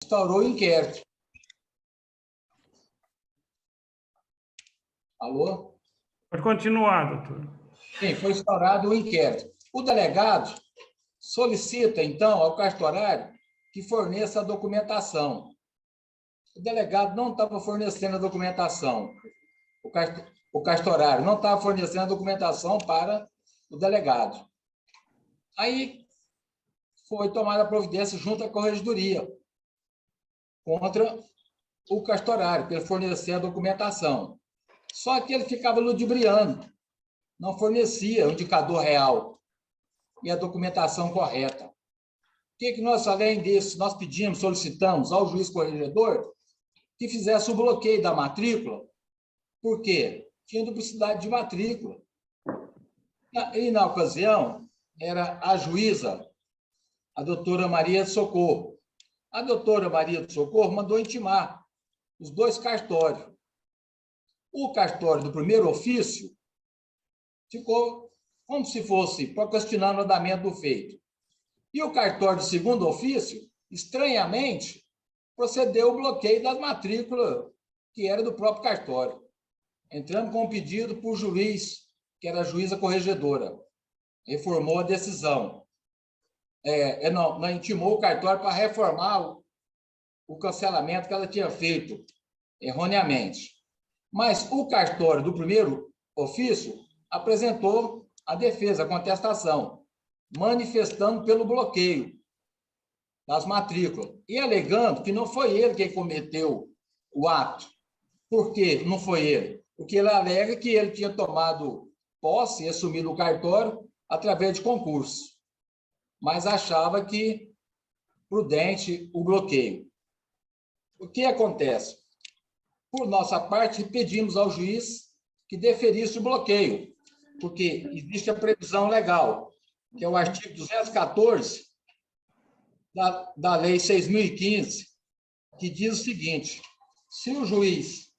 instaurou o inquérito. Alô? Pode continuar, doutor. Sim, foi instaurado o inquérito. O delegado solicita, então, ao cartorário que forneça a documentação. O delegado não estava fornecendo a documentação. O cartorário não estava fornecendo a documentação para o delegado. Aí foi tomada a providência junto à corregedoria contra o cartorário, para ele fornecer a documentação. Só que ele ficava ludibriando, não fornecia o indicador real e a documentação correta. O que nós, além disso, nós pedimos, solicitamos ao juiz corregedor que fizesse o bloqueio da matrícula, porque tinha duplicidade de matrícula. E, na ocasião, era a juíza, a doutora Maria de Socorro. A doutora Maria de Socorro mandou intimar os dois cartórios. O cartório do primeiro ofício ficou como se fosse procrastinando o andamento do feito. E o cartório do segundo ofício, estranhamente, procedeu ao bloqueio das matrículas, que era do próprio cartório, entrando com um pedido por juiz, que era a juíza corregedora. Reformou a decisão. Não intimou o cartório para reformar o cancelamento que ela tinha feito erroneamente. Mas o cartório do primeiro ofício apresentou a defesa, a contestação, manifestando pelo bloqueio das matrículas e alegando que não foi ele quem cometeu o ato. Por que não foi ele? Porque ele alega que ele tinha tomado posse e assumido o cartório através de concurso, mas achava que prudente o bloqueio. O que acontece? Por nossa parte, pedimos ao juiz que deferisse o bloqueio, porque existe a previsão legal, que é o artigo 214 da Lei 6.015, que diz o seguinte: se o juiz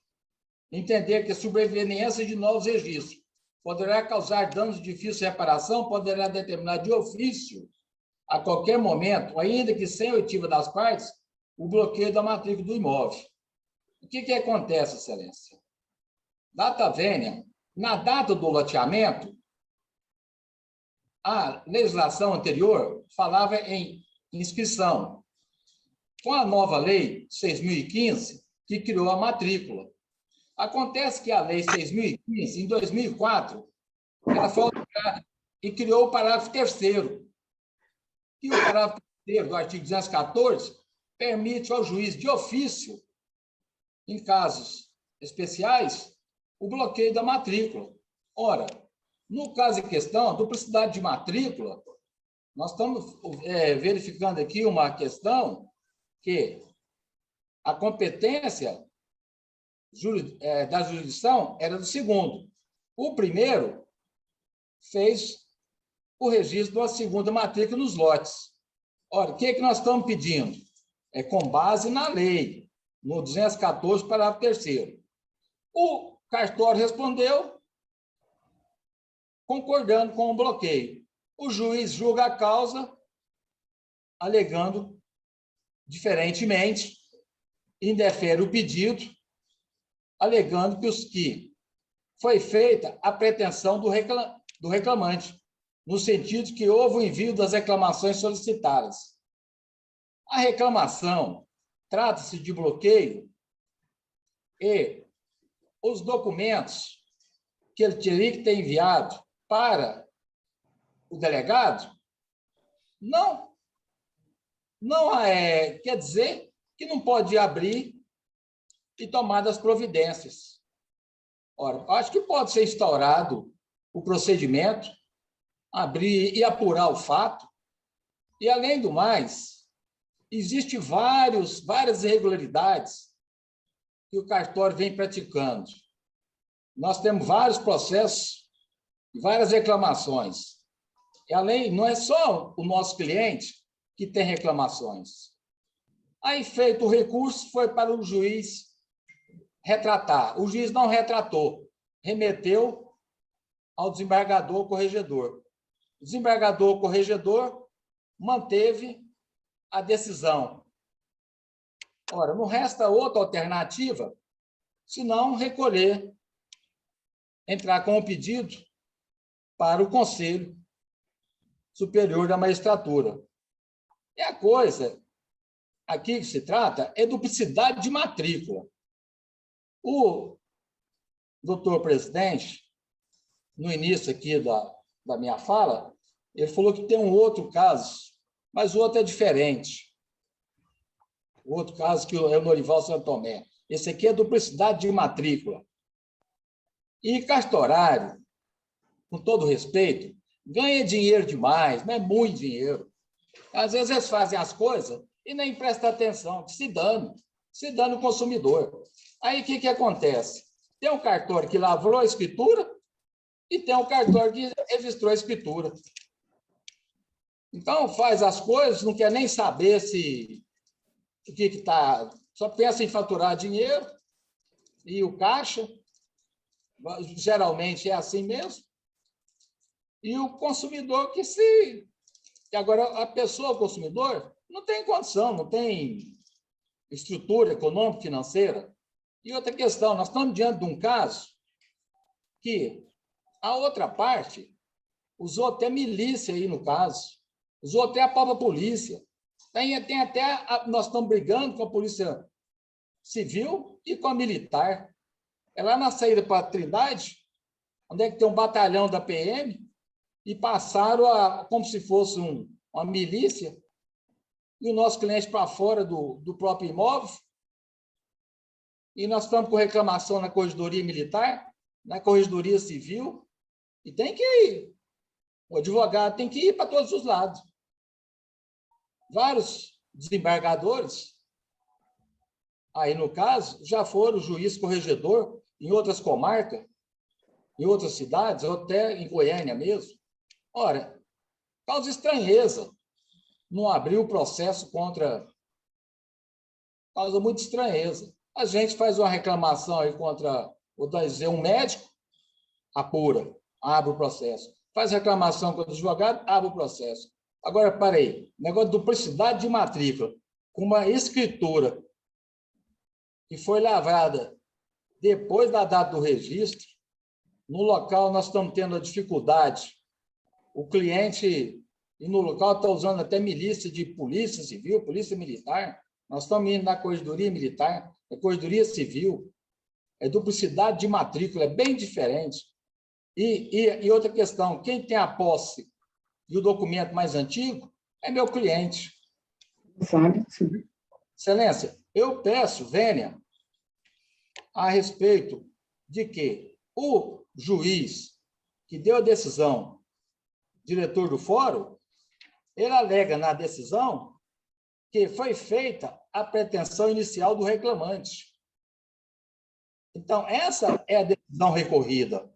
entender que a sobreveniência de novos registros poderá causar danos de difícil reparação, poderá determinar de ofício, a qualquer momento, ainda que sem oitiva das partes, o bloqueio da matrícula do imóvel. O que acontece, Excelência? Data vênia, na data do loteamento, a legislação anterior falava em inscrição. Com a nova lei 6.015, que criou a matrícula. Acontece que a lei 6.015, em 2004, ela foi alterada e criou o parágrafo 3º. E o parágrafo 3º do artigo 214 permite ao juiz de ofício, em casos especiais, o bloqueio da matrícula. Ora, no caso em questão, duplicidade de matrícula, nós estamos verificando aqui uma questão que a competência da jurisdição era do segundo. O primeiro fez o registro de uma segunda matrícula nos lotes. Ora, o que nós estamos pedindo? É com base na lei, no 214, parágrafo 3º. O cartório respondeu concordando com o bloqueio. O juiz julga a causa, alegando diferentemente, indefere o pedido, alegando que foi feita a pretensão do reclamante, no sentido que houve o envio das reclamações solicitadas. A reclamação trata-se de bloqueio e os documentos que ele teria que ter enviado para o delegado não quer dizer que não pode abrir e tomar as providências. Ora, acho que pode ser instaurado o procedimento, abrir e apurar o fato, e, além do mais, existem várias irregularidades que o cartório vem praticando. Nós temos vários processos e várias reclamações. E, além, não é só o nosso cliente que tem reclamações. Aí, feito o recurso, foi para o juiz retratar. O juiz não retratou, remeteu ao desembargador corregedor. O desembargador corregedor manteve a decisão Ora, não resta outra alternativa senão recolher, entrar com o pedido para o Conselho Superior da Magistratura. E a coisa aqui que se trata é duplicidade de matrícula. O doutor presidente, no início aqui da minha fala, ele falou que tem um outro caso, mas o outro é diferente. O outro caso que é o Norival Santo Tomé. Esse aqui é duplicidade de matrícula. E cartorário, com todo respeito, ganha dinheiro demais, não é muito dinheiro. Às vezes eles fazem as coisas e nem prestam atenção, se dando o consumidor. Aí o que acontece? Tem um cartório que lavrou a escritura e tem um cartório que registrou a escritura. Então, faz as coisas, não quer nem saber se o que está. Só pensa em faturar dinheiro e o caixa, geralmente é assim mesmo. E o consumidor que agora, a pessoa, o consumidor, não tem condição, não tem estrutura econômica, financeira. E outra questão, nós estamos diante de um caso que a outra parte usou até milícia aí no caso, usou até a própria polícia. Nós estamos brigando com a Polícia Civil e com a Militar. É lá na saída para a Trindade, onde é que tem um batalhão da PM, e passaram como se fosse uma milícia, e o nosso cliente para fora do próprio imóvel, e nós estamos com reclamação na Corregedoria Militar, na Corregedoria Civil, e tem que ir. O advogado tem que ir para todos os lados. Vários desembargadores, aí no caso, já foram juiz corregedor em outras comarcas, em outras cidades, ou até em Goiânia mesmo. Ora, causa estranheza não abrir o processo contra... Causa muita estranheza. A gente faz uma reclamação aí contra, vou dizer, um médico, apura, abre o processo. Faz reclamação contra o advogado, abre o processo. Agora, parei, negócio de duplicidade de matrícula, com uma escritura que foi lavrada depois da data do registro, no local nós estamos tendo a dificuldade, o cliente, e no local está usando até milícia de polícia civil, polícia militar, nós estamos indo na Corregedoria Militar, na Corregedoria Civil, é duplicidade de matrícula, é bem diferente. E outra questão, quem tem a posse e o documento mais antigo é meu cliente. Sabe? Sim. Excelência, eu peço, vênia, a respeito de que o juiz que deu a decisão, diretor do fórum, ele alega na decisão que foi feita a pretensão inicial do reclamante. Então, essa é a decisão recorrida.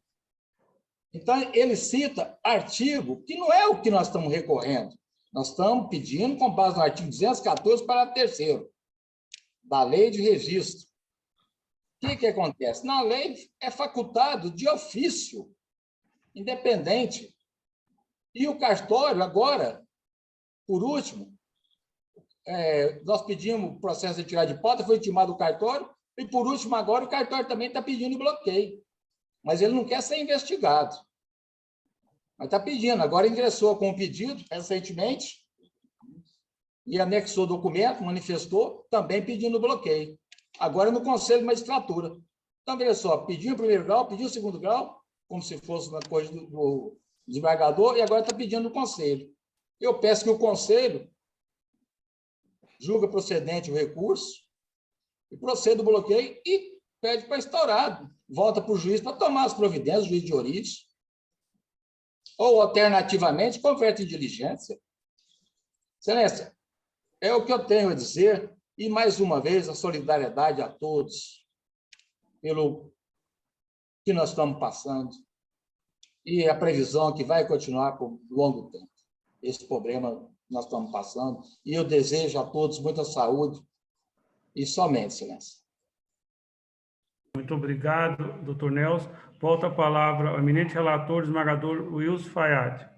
Então, ele cita artigo que não é o que nós estamos recorrendo. Nós estamos pedindo, com base no artigo 214, parágrafo 3º da Lei de Registro. O que acontece? Na lei é facultado de ofício, independente. E o cartório, agora, por último, nós pedimos o processo de retirada de hipótese, foi intimado o cartório, e, por último, agora, o cartório também está pedindo bloqueio. Mas ele não quer ser investigado. Mas está pedindo. Agora ingressou com o pedido, recentemente, e anexou o documento, manifestou, também pedindo bloqueio. Agora no Conselho de Magistratura. Então, veja só, pediu o primeiro grau, pediu o segundo grau, como se fosse uma coisa do desembargador, e agora está pedindo no Conselho. Eu peço que o Conselho julga procedente o recurso, e proceda o bloqueio e pede para instaurado. Volta para o juiz para tomar as providências, juiz de origem. Ou, alternativamente, converte em diligência. Excelência, é o que eu tenho a dizer, e, mais uma vez, a solidariedade a todos pelo que nós estamos passando e a previsão que vai continuar por longo tempo. Esse problema nós estamos passando, e eu desejo a todos muita saúde e somente, excelência. Muito obrigado, doutor Nelson. Volta a palavra ao eminente relator, desembargador Wilson Fayad.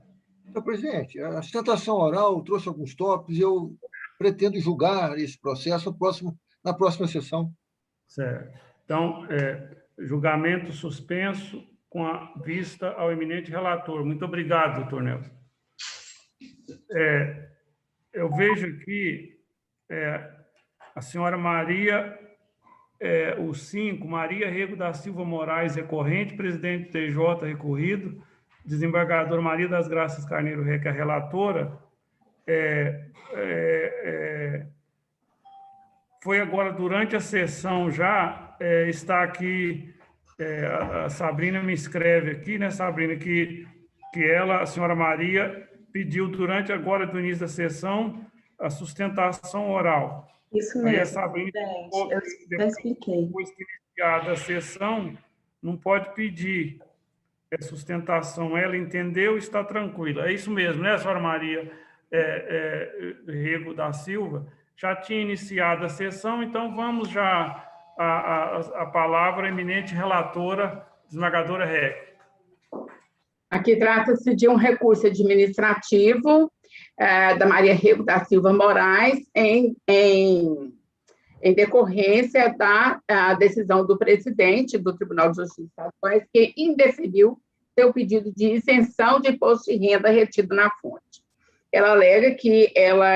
Senhor presidente, a sustentação oral trouxe alguns tópicos e eu pretendo julgar esse processo na próxima sessão. Certo. Então, julgamento suspenso com a vista ao eminente relator. Muito obrigado, doutor Nelson. Eu vejo aqui a senhora Maria, o 5, Maria Rego da Silva Moraes, recorrente, presidente do TJ, recorrido, desembargadora Maria das Graças Carneiro Reque, a relatora, foi agora durante a sessão já, está aqui, a Sabrina me escreve aqui, né, Sabrina, que ela, a senhora Maria, pediu durante agora do início da sessão a sustentação oral. Isso Aí a mesmo, Sabrina, presidente, eu já expliquei. depois que iniciada a sessão, não pode pedir sustentação. Ela entendeu e está tranquila. É isso mesmo, né, senhora Maria Rego da Silva? Já tinha iniciado a sessão, então vamos já a palavra à eminente relatora, esmagadora Reque. Aqui trata-se de um recurso administrativo da Maria Rego da Silva Moraes em decorrência da decisão do presidente do Tribunal de Justiça, que indeferiu seu pedido de isenção de imposto de renda retido na fonte. Ela alega que ela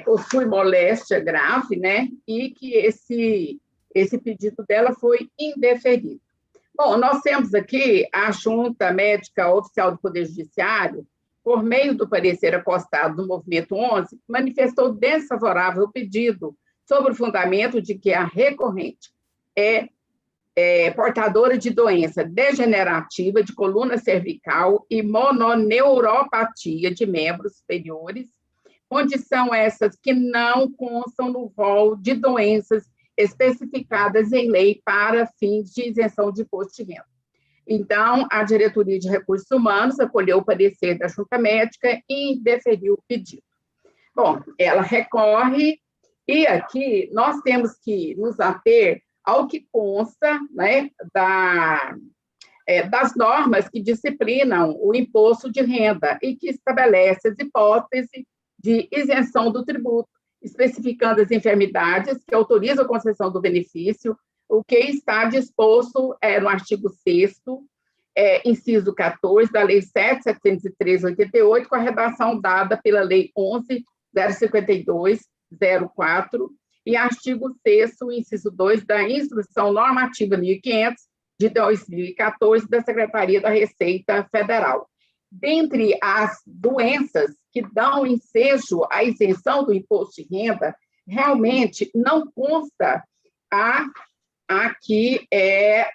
possui moléstia grave, né, e que esse pedido dela foi indeferido. Bom, nós temos aqui a Junta Médica Oficial do Poder Judiciário, por meio do parecer acostado do Movimento 11, manifestou desfavorável o pedido sobre o fundamento de que a recorrente é portadora de doença degenerativa de coluna cervical e mononeuropatia de membros superiores, condição essas que não constam no rol de doenças especificadas em lei para fins de isenção de imposto de renda. Então, a Diretoria de Recursos Humanos acolheu o parecer da Junta Médica e indeferiu o pedido. Bom, ela recorre e aqui nós temos que nos ater ao que consta, né, das normas que disciplinam o imposto de renda e que estabelece as hipóteses de isenção do tributo, especificando as enfermidades que autorizam a concessão do benefício, o que está disposto no artigo 6º, inciso 14, da Lei 7.713/88, com a redação dada pela Lei 11.052/04, e artigo 6º, inciso 2, da Instrução Normativa 1500, de 2014, da Secretaria da Receita Federal. Dentre as doenças que dão ensejo à isenção do imposto de renda, realmente não consta a que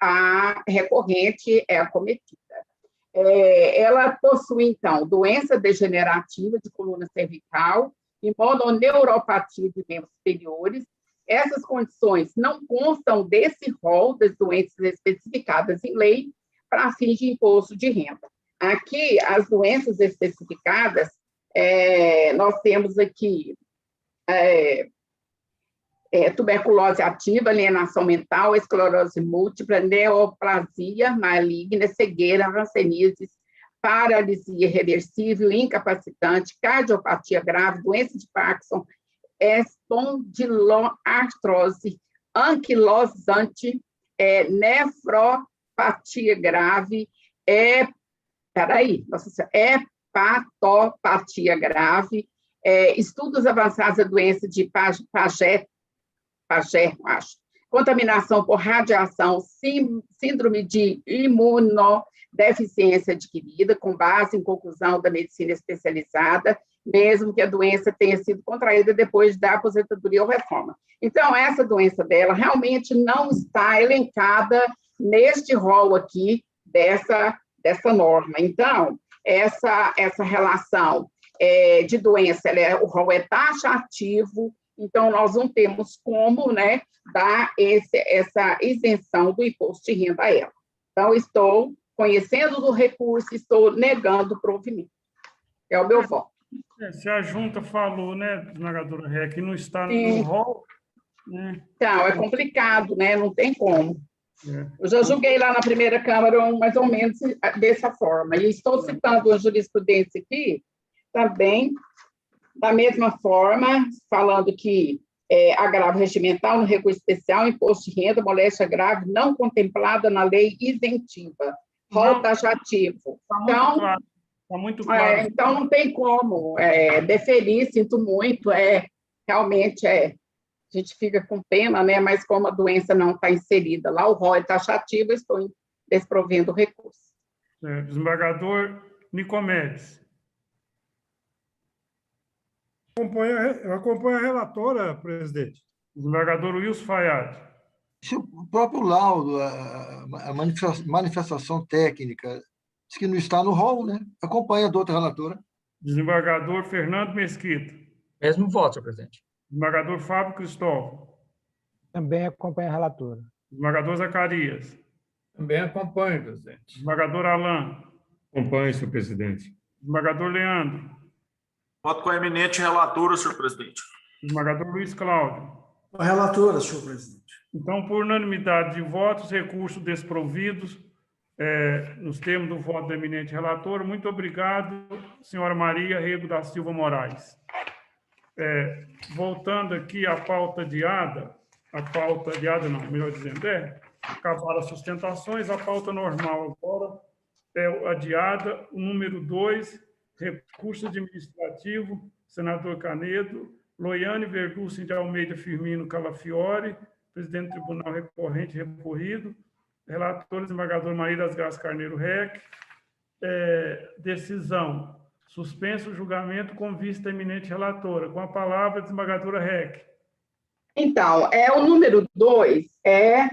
a recorrente acometida. Ela possui, então, doença degenerativa de coluna cervical e mononeuropatia de membros superiores. Essas condições não constam desse rol das doenças especificadas em lei para fins de imposto de renda. Aqui, as doenças especificadas, nós temos aqui tuberculose ativa, alienação mental, esclerose múltipla, neoplasia maligna, cegueira, hanseníase, paralisia irreversível, incapacitante, cardiopatia grave, doença de Parkinson, espondiloartrose anquilosante, nefropatia grave, hepatopatia grave, estudos avançados da doença de Paget, acho, contaminação por radiação, síndrome de imunodeficiência adquirida, com base em conclusão da medicina especializada, mesmo que a doença tenha sido contraída depois da aposentadoria ou reforma. Então, essa doença dela realmente não está elencada neste rol aqui dessa norma. Então, essa relação de doença, o rol é taxativo, então nós não temos como, né, dar essa isenção do imposto de renda a ela. Então, estou conhecendo do recurso, estou negando o provimento. É o meu voto. Se a junta falou, né, esmagadora Ré, que não está no rol, né? Então, é complicado, né? Não tem como. Eu já julguei lá na primeira Câmara mais ou menos dessa forma. E estou citando a jurisprudência aqui, também, da mesma forma, falando que agravo regimental no recurso especial, imposto de renda, moléstia grave não contemplada na lei isentiva, rol taxativo. Está muito Então, claro. Está muito claro. então, não tem como deferir, sinto muito, realmente a gente fica com pena, né? Mas como a doença não está inserida lá, o rol é taxativo, eu estou desprovendo o recurso. Desembargador Nicomedes. Eu acompanho a relatora, presidente. Desembargador Wilson Fayad. Se o próprio laudo, a manifestação técnica, diz que não está no rol, né? Acompanha a doutora relatora. Desembargador Fernando Mesquita. Mesmo voto, senhor presidente. Desembargador Fábio Cristóvão. Também acompanha a relatora. Desembargador Zacarias. Também acompanho, presidente. Desembargador Alain. Acompanho, senhor presidente. Desembargador Leandro. Voto com a eminente relatora, senhor presidente. Desembargador Luiz Cláudio. Com a relatora, senhor presidente. Então, por unanimidade de votos, recursos desprovidos, nos termos do voto do eminente relator. Muito obrigado, senhora Maria Rego da Silva Moraes. Voltando aqui à pauta adiada, melhor dizendo, acabaram as sustentações, a pauta normal agora é adiada, o número 2, recurso administrativo, senador Canedo, Loiane Verducci de Almeida Firmino Calafiore, presidente do Tribunal Recorrente recorrido, relator desembargador Maria das Graças Carneiro Reck, decisão, suspenso o julgamento com vista à eminente relatora. Com a palavra, desembargadora Reck. Então, o número 2 é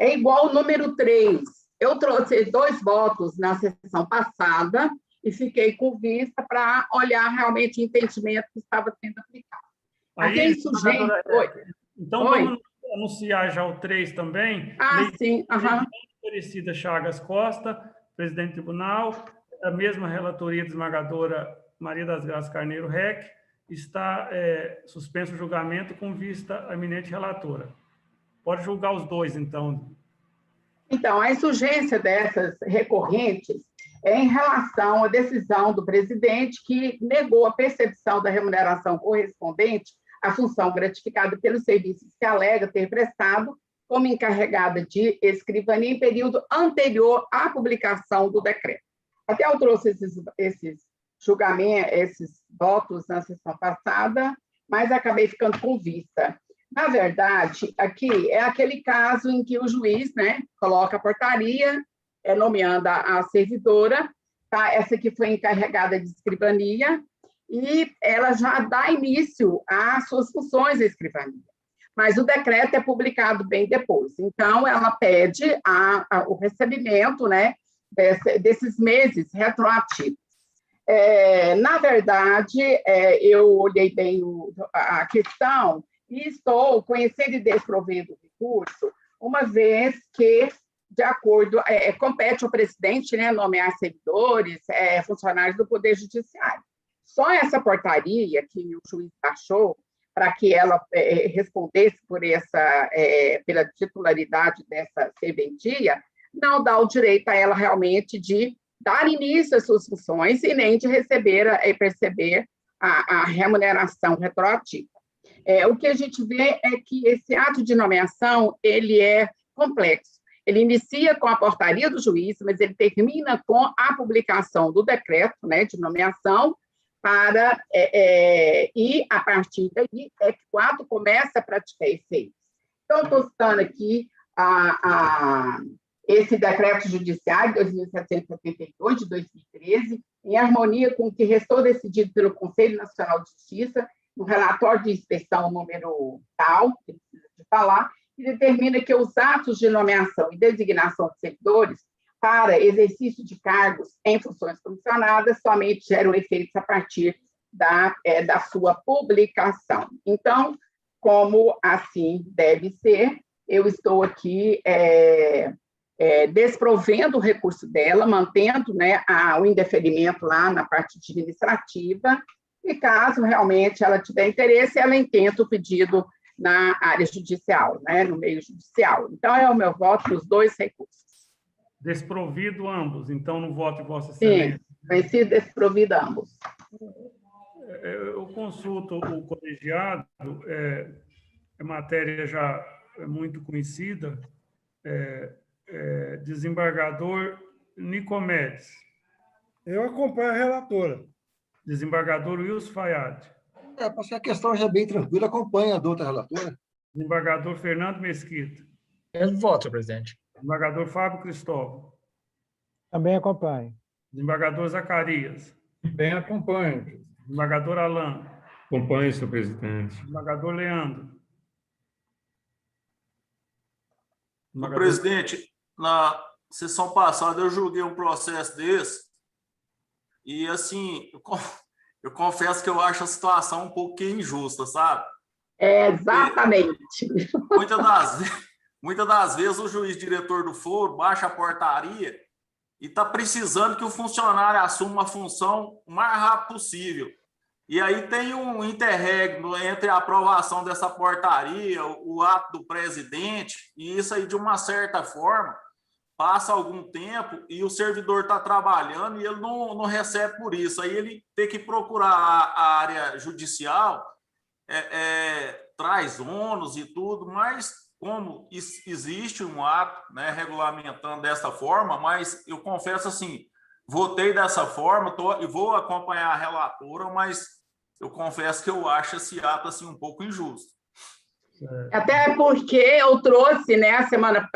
igual ao número 3. Eu trouxe 2 votos na sessão passada e fiquei com vista para olhar realmente o entendimento que estava sendo aplicado. Aí, então, Oi. vamos anunciar já o 3 também. Sim. Aparecida Chagas Costa, presidente do tribunal, a mesma relatoria desembargadora Maria das Graças Carneiro Reck, está suspenso o julgamento com vista à eminente relatora. Pode julgar os 2, então. Então, a insurgência dessas recorrentes é em relação à decisão do presidente que negou a percepção da remuneração correspondente à função gratificada pelos serviços que alega ter prestado como encarregada de escrivania em período anterior à publicação do decreto. Até eu trouxe esses julgamentos, esses votos na sessão passada, mas acabei ficando com vista. Na verdade, aqui é aquele caso em que o juiz, coloca a portaria, nomeando a servidora, tá? Essa que foi encarregada de escrivania, e ela já dá início às suas funções de escrivania. Mas o decreto é publicado bem depois. Então, ela pede o recebimento, desses meses retroativos. Na verdade, eu olhei bem a questão e estou conhecendo e desprovendo o recurso, uma vez que, de acordo, compete ao presidente nomear servidores, funcionários do Poder Judiciário. Só essa portaria que o juiz baixou para que ela respondesse pela titularidade dessa serventia, não dá o direito a ela realmente de dar início às suas funções e nem de perceber a remuneração retroativa. O que a gente vê é que esse ato de nomeação ele é complexo. Ele inicia com a portaria do juiz, mas ele termina com a publicação do decreto de nomeação, e, a partir daí, é que o ato começa a praticar efeitos. Então, estou citando aqui esse decreto judiciário 2772, de 2013, em harmonia com o que restou decidido pelo Conselho Nacional de Justiça, no relatório de inspeção número tal, que precisa de falar, que determina que os atos de nomeação e designação de servidores para exercício de cargos em funções comissionadas somente geram efeitos a partir da sua publicação. Então, como assim deve ser, eu estou aqui desprovendo o recurso dela, mantendo o indeferimento lá na parte administrativa, e caso realmente ela tiver interesse, ela intenta o pedido na área judicial, no meio judicial. Então, é o meu voto nos 2 recursos. Desprovido ambos, então, no voto de Vossa Excelência. Sim, vai ser desprovido ambos. Eu consulto o colegiado, é matéria já muito conhecida, desembargador Nicomedes. Eu acompanho a relatora. Desembargador Wilson Fayad. Porque a questão já é bem tranquila, acompanha a doutora relatora. Desembargador Fernando Mesquita. Mesmo voto, senhor presidente. Desembargador Fábio Cristóvão. Também acompanho. Desembargador Zacarias. Também acompanho, presidente. Desembargador Alain. Acompanho, senhor presidente. Desembargador Leandro. Senhor presidente, na sessão passada eu julguei um processo desse e, assim, eu confesso que eu acho a situação um pouco injusta, sabe? Exatamente. Muitas das vezes o juiz diretor do foro baixa a portaria e está precisando que o funcionário assuma uma função o mais rápido possível. E aí tem um interregno entre a aprovação dessa portaria, o ato do presidente, e isso aí, de uma certa forma, passa algum tempo e o servidor está trabalhando e ele não recebe por isso. Aí ele tem que procurar a área judicial, traz ônus e tudo, mas como existe um ato, né, regulamentando dessa forma, mas eu confesso assim, votei dessa forma e vou acompanhar a relatora, mas eu confesso que eu acho esse ato assim, um pouco injusto. Até porque eu trouxe, né,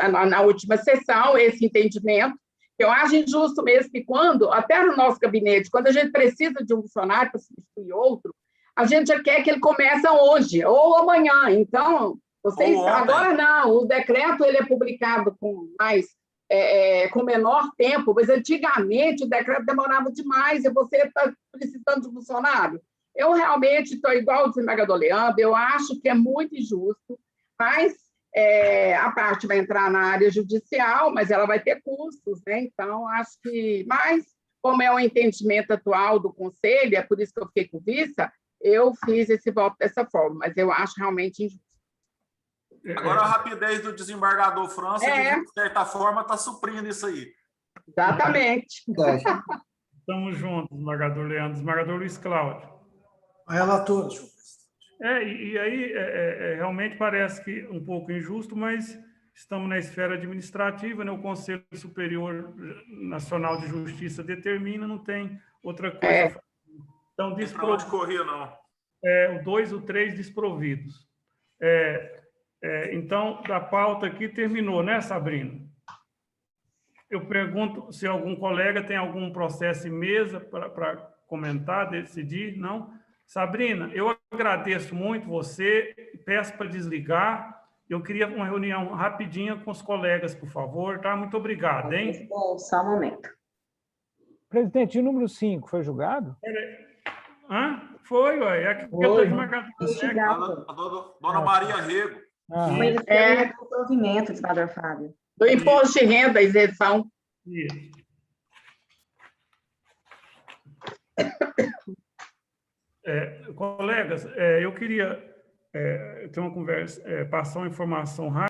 na última sessão, esse entendimento, que eu acho injusto mesmo que até no nosso gabinete, quando a gente precisa de um funcionário para substituir outro, a gente já quer que ele comece hoje ou amanhã. Então, agora não, o decreto ele é publicado com menor tempo, mas antigamente o decreto demorava demais e você está precisando de um funcionário. Eu realmente estou igual ao desembargador Leandro, eu acho que é muito injusto, mas a parte vai entrar na área judicial, mas ela vai ter custos, né? Então, acho que... Mas, como é o entendimento atual do Conselho, é por isso que eu fiquei com vista, eu fiz esse voto dessa forma, mas eu acho realmente injusto. Agora, a rapidez do desembargador França, de certa forma, está suprindo isso aí. Exatamente. Estamos juntos, desembargador Leandro. Desembargador Luiz Cláudio. A relatora, senhor presidente. E aí realmente parece que um pouco injusto, mas estamos na esfera administrativa, né? O Conselho Superior Nacional de Justiça determina, não tem outra coisa. Então, desprovido. Não correr, não. O 2 e o 3 desprovidos. Então, da pauta aqui terminou, né, Sabrina? Eu pergunto se algum colega tem algum processo em mesa para comentar, decidir, não? Sabrina, eu agradeço muito você, peço para desligar. Eu queria uma reunião rapidinha com os colegas, por favor, tá? Muito obrigado, hein? Bom, só um momento. Presidente, o número 5 foi julgado? Foi, ué. Dona Maria Rego. Mas é o provimento, desembargador Fábio. Do imposto de renda, isenção. Isso. Colegas, eu queria ter uma conversa, passar uma informação rápida.